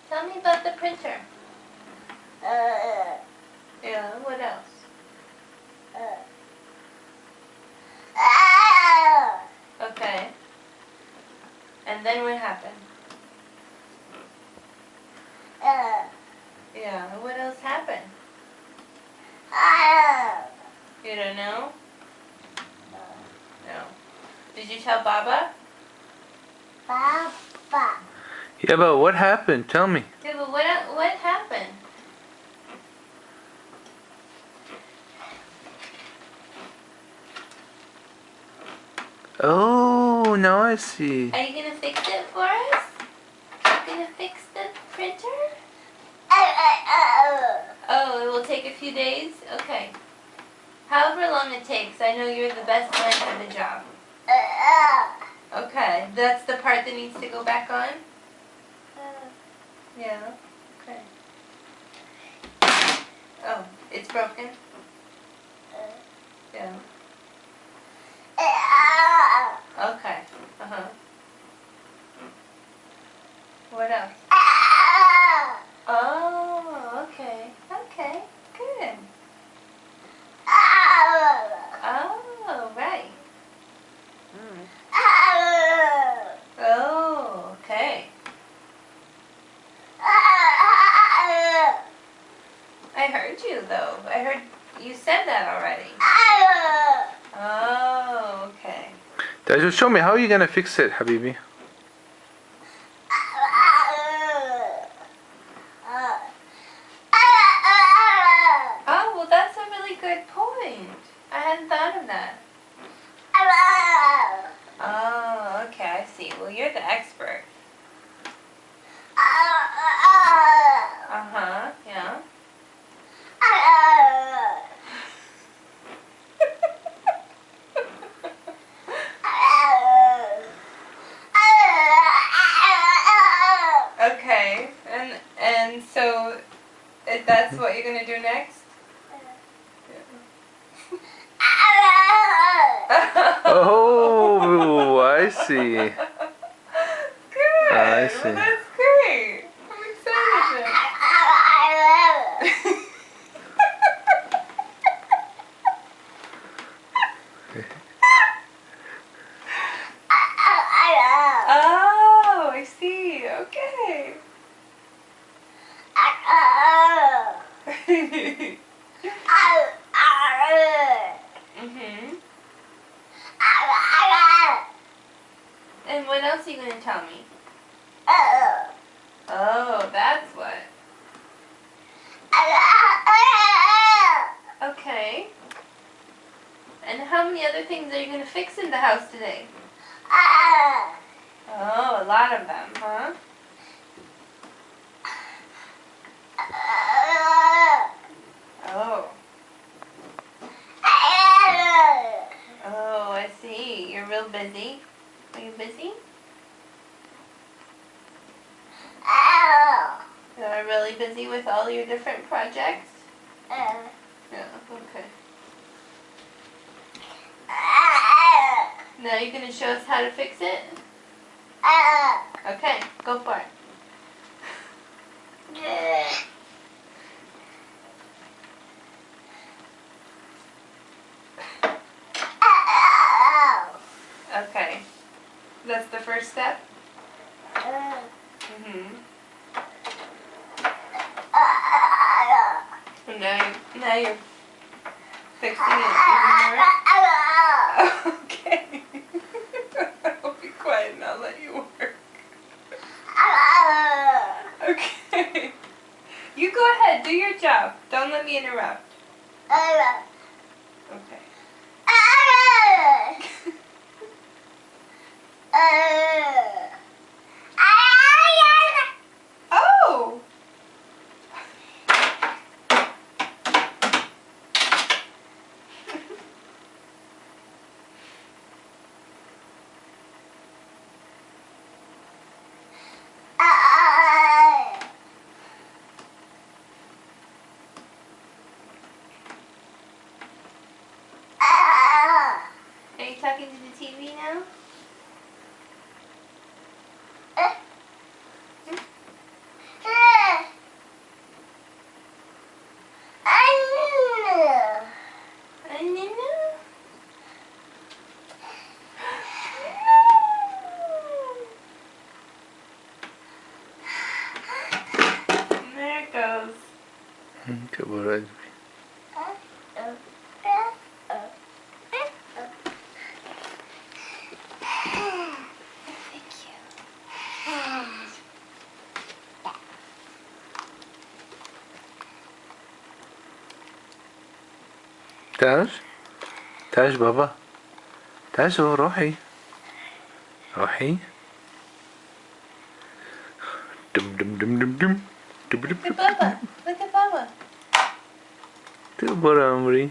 Tell me about the printer. Yeah, what else? Okay. And then what happened? Yeah, what else happened? You don't know? No. Did you tell Baba? Yeah, but what happened? Tell me. Yeah, but what happened? Oh, now I see. Are you gonna fix it for us? You gonna fix the printer? Oh, it will take a few days? Okay. However long it takes, I know you're the best man for the job. Okay, that's the part that needs to go back on? Yeah, okay. Oh, it's broken? Yeah. Okay, uh-huh. What else? Oh, okay, okay, good. Oh, right. Oh, okay. I heard you, though. I heard you said that already. Oh, okay. Just show me, how are you gonna fix it, Habibi? Oh, well, that's a really good point. I hadn't thought of that. Oh, okay, I see. Well, you're the expert. Uh-huh, yeah. Okay, and so that's what you're gonna do next? Oh, I see. Good. I Well, see. that's great. I'm excited. Oh, I see. Okay. Mhm. And what else are you gonna tell me? Oh, that's what. Okay. And how many other things are you gonna fix in the house today? Oh, a lot of them, huh? Oh. Oh, I see. You're real busy. Are you busy? You're really busy with all your different projects? Yeah, okay. Now you're gonna show us how to fix it? Okay, go for it. Okay. That's the first step? Mm-hmm. And now you're fixing it even more? Okay. I'll be quiet and I'll let you work. Okay. You go ahead, do your job. Don't let me interrupt. Okay. Oh! Are you talking to the TV now? كبر قلبي. تعال تعال بابا، تعال روحي روحي. دم دم دم دم دم. Look at Bubba. Look at Bubba. كبر عمري.